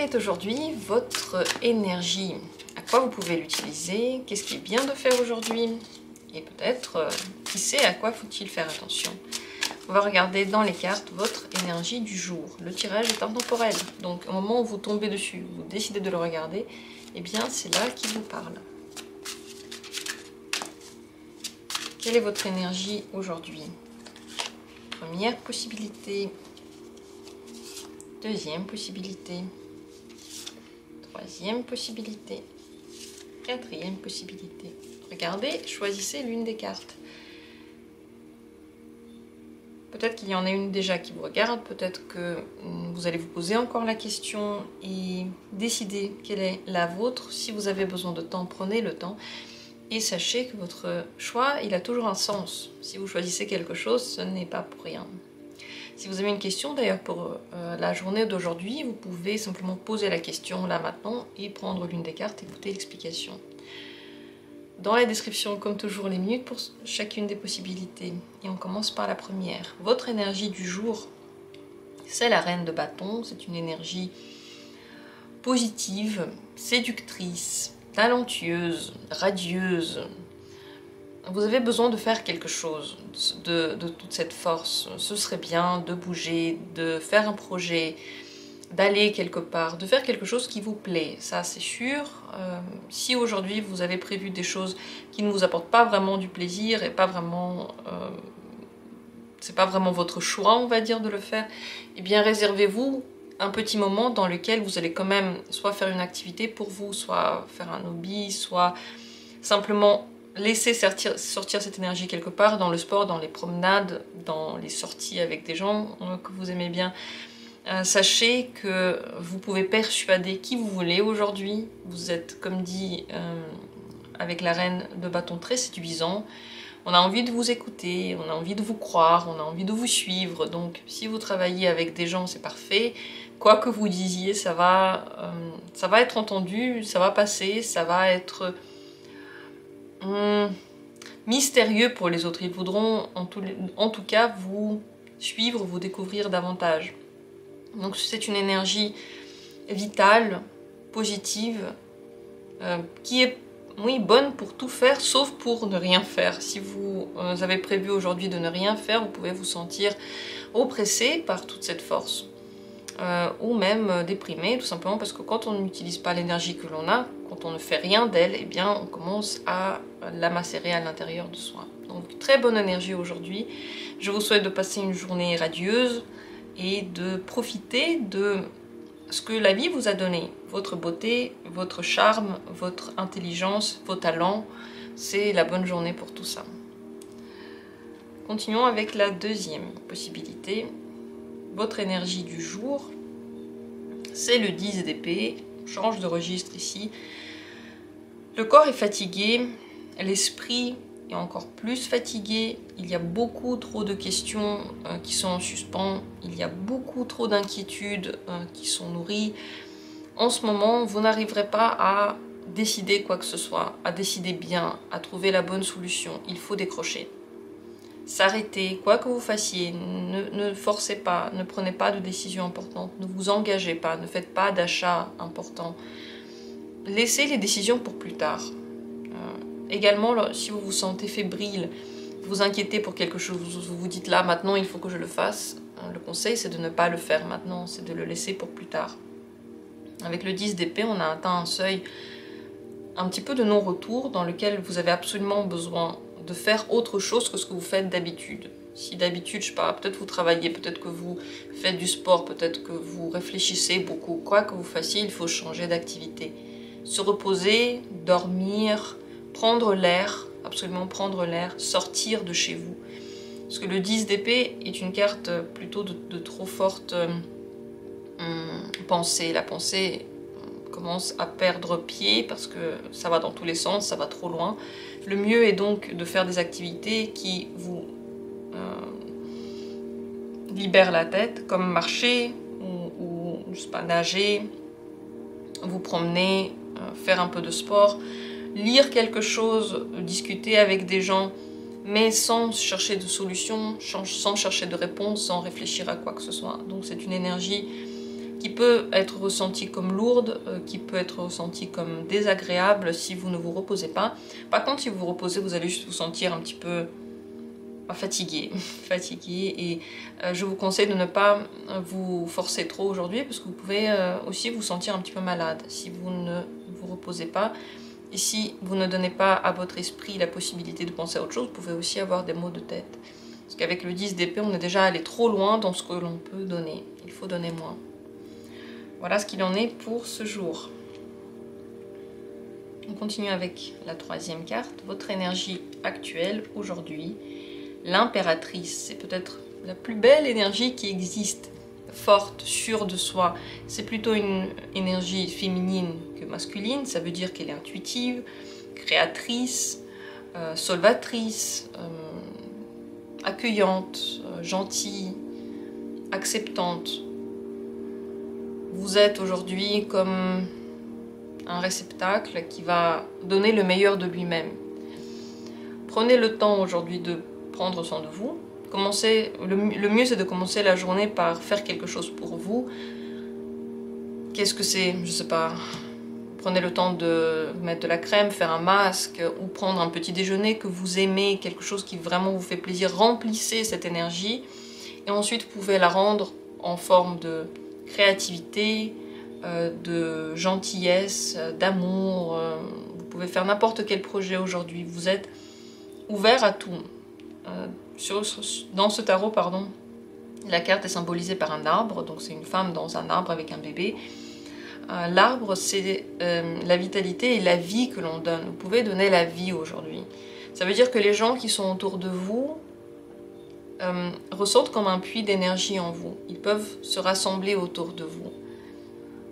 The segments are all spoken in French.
est aujourd'hui votre énergie? À quoi vous pouvez l'utiliser? Qu'est-ce qui est bien de faire aujourd'hui? Et peut-être, qui sait à quoi faut-il faire attention? On va regarder dans les cartes votre énergie du jour. Le tirage est intemporel, donc au moment où vous tombez dessus, vous décidez de le regarder, eh bien c'est là qu'il vous parle. Quelle est votre énergie aujourd'hui? Première possibilité, deuxième possibilité, troisième possibilité, quatrième possibilité. Regardez, choisissez l'une des cartes. Peut-être qu'il y en a une déjà qui vous regarde, peut-être que vous allez vous poser encore la question et décider quelle est la vôtre. Si vous avez besoin de temps, prenez le temps et sachez que votre choix, il a toujours un sens. Si vous choisissez quelque chose, ce n'est pas pour rien. Si vous avez une question d'ailleurs pour la journée d'aujourd'hui, vous pouvez simplement poser la question là maintenant et prendre l'une des cartes et écouter l'explication. Dans la description, comme toujours, les minutes pour chacune des possibilités. Et on commence par la première. Votre énergie du jour, c'est la reine de bâton. C'est une énergie positive, séductrice, talentueuse, radieuse. Vous avez besoin de faire quelque chose de toute cette force. Ce serait bien de bouger, de faire un projet, d'aller quelque part, de faire quelque chose qui vous plaît, ça c'est sûr. Si aujourd'hui vous avez prévu des choses qui ne vous apportent pas vraiment du plaisir et pas vraiment, c'est pas vraiment votre choix, on va dire, de le faire, eh bien réservez-vous un petit moment dans lequel vous allez quand même soit faire une activité pour vous, soit faire un hobby, soit simplement laisser sortir cette énergie quelque part, dans le sport, dans les promenades, dans les sorties avec des gens que vous aimez bien. Sachez que vous pouvez persuader qui vous voulez aujourd'hui. Vous êtes, comme dit avec la reine de bâton, très séduisant. On a envie de vous écouter, on a envie de vous croire, on a envie de vous suivre. Donc si vous travaillez avec des gens, c'est parfait. Quoi que vous disiez, ça va être entendu, ça va passer, ça va être mystérieux pour les autres. Ils voudront en tout cas vous suivre, vous découvrir davantage. Donc c'est une énergie vitale, positive, qui est bonne pour tout faire, sauf pour ne rien faire. Si vous avez prévu aujourd'hui de ne rien faire, vous pouvez vous sentir oppressé par toute cette force. Ou même déprimé, tout simplement parce que quand on n'utilise pas l'énergie que l'on a, quand on ne fait rien d'elle, eh bien on commence à la macérer à l'intérieur de soi. Donc très bonne énergie aujourd'hui. Je vous souhaite de passer une journée radieuse et de profiter de ce que la vie vous a donné. Votre beauté, votre charme, votre intelligence, vos talents, c'est la bonne journée pour tout ça. Continuons avec la deuxième possibilité. Votre énergie du jour, c'est le 10 d'épée. On change de registre ici. Le corps est fatigué, l'esprit est encore plus fatigué, il y a beaucoup trop de questions qui sont en suspens, il y a beaucoup trop d'inquiétudes qui sont nourries. En ce moment, vous n'arriverez pas à décider quoi que ce soit, à décider bien, à trouver la bonne solution. Il faut décrocher. S'arrêter, quoi que vous fassiez, ne forcez pas, ne prenez pas de décisions importantes, ne vous engagez pas, ne faites pas d'achats importants. Laissez les décisions pour plus tard. Également, si vous vous sentez fébrile, vous inquiétez pour quelque chose, vous vous dites là, maintenant il faut que je le fasse, le conseil c'est de ne pas le faire maintenant, c'est de le laisser pour plus tard. Avec le 10 d'épée, on a atteint un seuil un petit peu de non-retour dans lequel vous avez absolument besoin de faire autre chose que ce que vous faites d'habitude. Si d'habitude, je sais pas, peut-être vous travaillez, peut-être que vous faites du sport, peut-être que vous réfléchissez beaucoup, quoi que vous fassiez, il faut changer d'activité. Se reposer, dormir, prendre l'air, absolument prendre l'air, sortir de chez vous. Parce que le 10 d'épée est une carte plutôt de trop forte pensée. La pensée commence à perdre pied parce que ça va dans tous les sens, ça va trop loin. Le mieux est donc de faire des activités qui vous libèrent la tête, comme marcher ou je sais pas, nager, vous promener, faire un peu de sport, lire quelque chose, discuter avec des gens, mais sans chercher de solution, sans chercher de réponse, sans réfléchir à quoi que ce soit. Donc c'est une énergie qui peut être ressentie comme lourde, qui peut être ressentie comme désagréable si vous ne vous reposez pas. Par contre, si vous vous reposez, vous allez juste vous sentir un petit peu fatigué, et je vous conseille de ne pas vous forcer trop aujourd'hui parce que vous pouvez aussi vous sentir un petit peu malade si vous ne vous reposez pas. Et si vous ne donnez pas à votre esprit la possibilité de penser à autre chose, vous pouvez aussi avoir des maux de tête. Parce qu'avec le 10 d'épée, on est déjà allé trop loin dans ce que l'on peut donner. Il faut donner moins. Voilà ce qu'il en est pour ce jour. On continue avec la troisième carte, votre énergie actuelle aujourd'hui. L'impératrice, c'est peut-être la plus belle énergie qui existe, forte, sûre de soi. C'est plutôt une énergie féminine que masculine, ça veut dire qu'elle est intuitive, créatrice, solvatrice, accueillante, gentille, acceptante. Vous êtes aujourd'hui comme un réceptacle qui va donner le meilleur de lui-même. Prenez le temps aujourd'hui de prendre soin de vous. Commencez, le mieux c'est de commencer la journée par faire quelque chose pour vous. Qu'est-ce que c'est? Je sais pas. Prenez le temps de mettre de la crème, faire un masque ou prendre un petit déjeuner que vous aimez, quelque chose qui vraiment vous fait plaisir. Remplissez cette énergie et ensuite vous pouvez la rendre en forme de créativité, de gentillesse, d'amour. Vous pouvez faire n'importe quel projet aujourd'hui. Vous êtes ouvert à tout. Dans ce tarot, pardon, la carte est symbolisée par un arbre, donc c'est une femme dans un arbre avec un bébé. L'arbre, c'est la vitalité et la vie que l'on donne. Vous pouvez donner la vie aujourd'hui. Ça veut dire que les gens qui sont autour de vous ressentent comme un puits d'énergie en vous. Ils peuvent se rassembler autour de vous.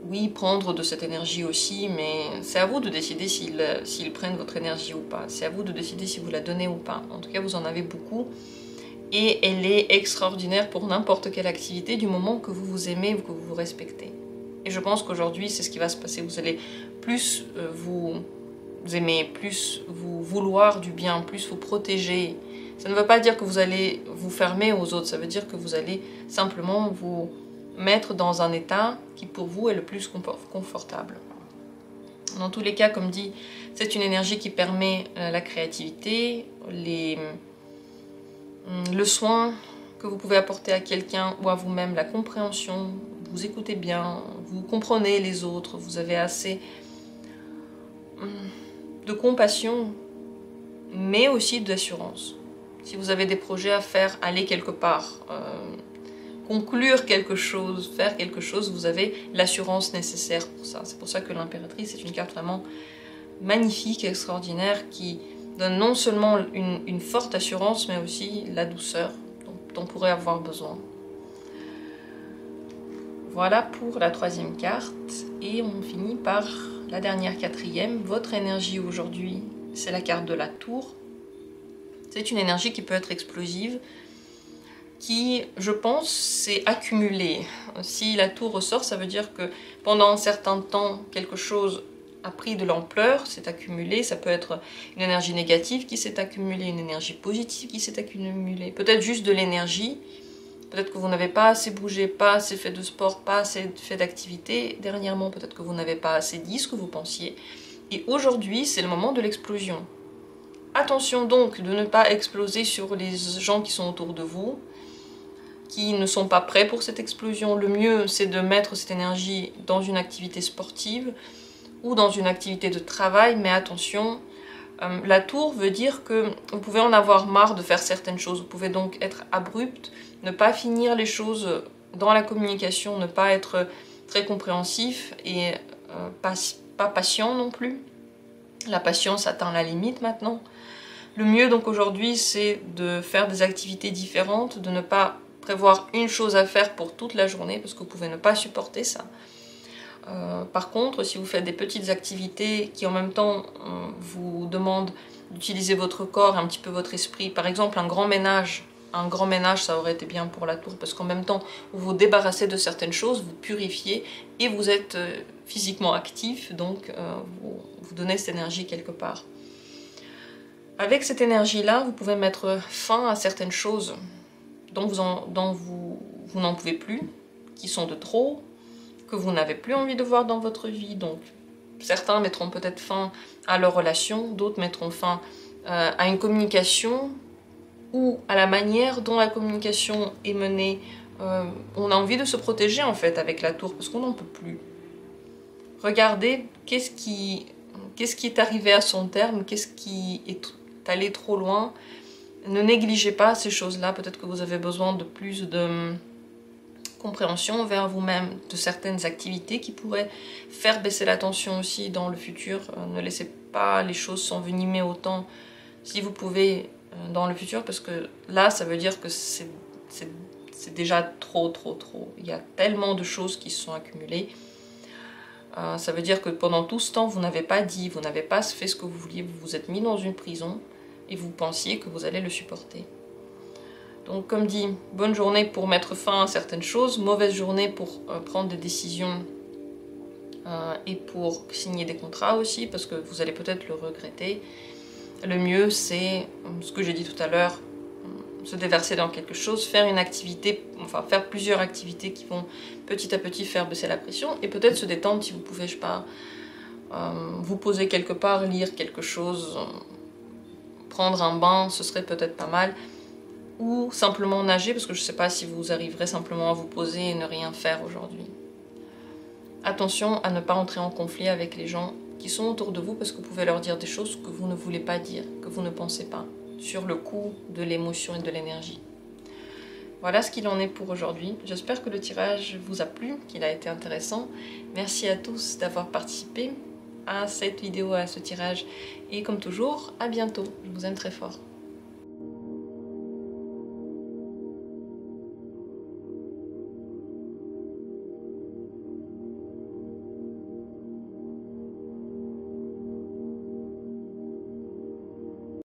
Oui, prendre de cette énergie aussi, mais c'est à vous de décider s'ils prennent votre énergie ou pas. C'est à vous de décider si vous la donnez ou pas. En tout cas, vous en avez beaucoup. Et elle est extraordinaire pour n'importe quelle activité du moment que vous vous aimez ou que vous vous respectez. Et je pense qu'aujourd'hui, c'est ce qui va se passer. Vous allez plus vous aimer, plus vous vouloir du bien, plus vous protéger. Ça ne veut pas dire que vous allez vous fermer aux autres. Ça veut dire que vous allez simplement vous mettre dans un état qui pour vous est le plus confortable. Dans tous les cas, comme dit, c'est une énergie qui permet la créativité, le soin que vous pouvez apporter à quelqu'un ou à vous-même, la compréhension, vous écoutez bien, vous comprenez les autres, vous avez assez de compassion, mais aussi d'assurance. Si vous avez des projets à faire, aller quelque part, conclure quelque chose, faire quelque chose, vous avez l'assurance nécessaire pour ça. C'est pour ça que l'impératrice est une carte vraiment magnifique, extraordinaire, qui donne non seulement une forte assurance, mais aussi la douceur dont on pourrait avoir besoin. Voilà pour la troisième carte, et on finit par la dernière, quatrième. Votre énergie aujourd'hui, c'est la carte de la tour. C'est une énergie qui peut être explosive, qui, je pense, s'est accumulée. Si la tour ressort, ça veut dire que pendant un certain temps, quelque chose a pris de l'ampleur, s'est accumulé. Ça peut être une énergie négative qui s'est accumulée, une énergie positive qui s'est accumulée. Peut-être juste de l'énergie. Peut-être que vous n'avez pas assez bougé, pas assez fait de sport, pas assez fait d'activité. Dernièrement, peut-être que vous n'avez pas assez dit ce que vous pensiez. Et aujourd'hui, c'est le moment de l'explosion. Attention donc de ne pas exploser sur les gens qui sont autour de vous, qui ne sont pas prêts pour cette explosion. Le mieux, c'est de mettre cette énergie dans une activité sportive ou dans une activité de travail, mais attention, la tour veut dire que vous pouvez en avoir marre de faire certaines choses. Vous pouvez donc être abrupt, ne pas finir les choses dans la communication, ne pas être très compréhensif et pas patient non plus. La patience atteint la limite maintenant. Le mieux donc aujourd'hui, c'est de faire des activités différentes, de ne pas prévoir une chose à faire pour toute la journée, parce que vous pouvez ne pas supporter ça. Par contre, si vous faites des petites activités qui en même temps vous demandent d'utiliser votre corps et un petit peu votre esprit, par exemple un grand ménage, ça aurait été bien pour la tour, parce qu'en même temps vous vous débarrassez de certaines choses, vous purifiez et vous êtes physiquement actif, donc vous donnez cette énergie quelque part. Avec cette énergie-là, vous pouvez mettre fin à certaines choses dont vous n'en pouvez plus, qui sont de trop, que vous n'avez plus envie de voir dans votre vie. Donc certains mettront peut-être fin à leur relation, d'autres mettront fin à une communication ou à la manière dont la communication est menée. On a envie de se protéger en fait avec la tour parce qu'on n'en peut plus. Regardez qu'est-ce qui est arrivé à son terme, qu'est-ce qui est allé trop loin. Ne négligez pas ces choses-là. Peut-être que vous avez besoin de plus de compréhension envers vous-même, de certaines activités qui pourraient faire baisser la tension aussi dans le futur. Ne laissez pas les choses s'envenimer autant si vous pouvez dans le futur, parce que là, ça veut dire que c'est déjà trop. Il y a tellement de choses qui se sont accumulées. Ça veut dire que pendant tout ce temps, vous n'avez pas dit, vous n'avez pas fait ce que vous vouliez, vous vous êtes mis dans une prison et vous pensiez que vous allez le supporter. Donc comme dit, bonne journée pour mettre fin à certaines choses, mauvaise journée pour prendre des décisions et pour signer des contrats aussi, parce que vous allez peut-être le regretter. Le mieux, c'est ce que j'ai dit tout à l'heure, se déverser dans quelque chose, faire une activité, enfin faire plusieurs activités qui vont petit à petit faire baisser la pression et peut-être se détendre si vous pouvez, je sais pas, vous poser quelque part, lire quelque chose, prendre un bain, ce serait peut-être pas mal. Ou simplement nager, parce que je ne sais pas si vous arriverez simplement à vous poser et ne rien faire aujourd'hui. Attention à ne pas entrer en conflit avec les gens qui sont autour de vous, parce que vous pouvez leur dire des choses que vous ne voulez pas dire, que vous ne pensez pas, sur le coup de l'émotion et de l'énergie. Voilà ce qu'il en est pour aujourd'hui. J'espère que le tirage vous a plu, qu'il a été intéressant. Merci à tous d'avoir participé à cette vidéo, à ce tirage. Et comme toujours, à bientôt. Je vous aime très fort.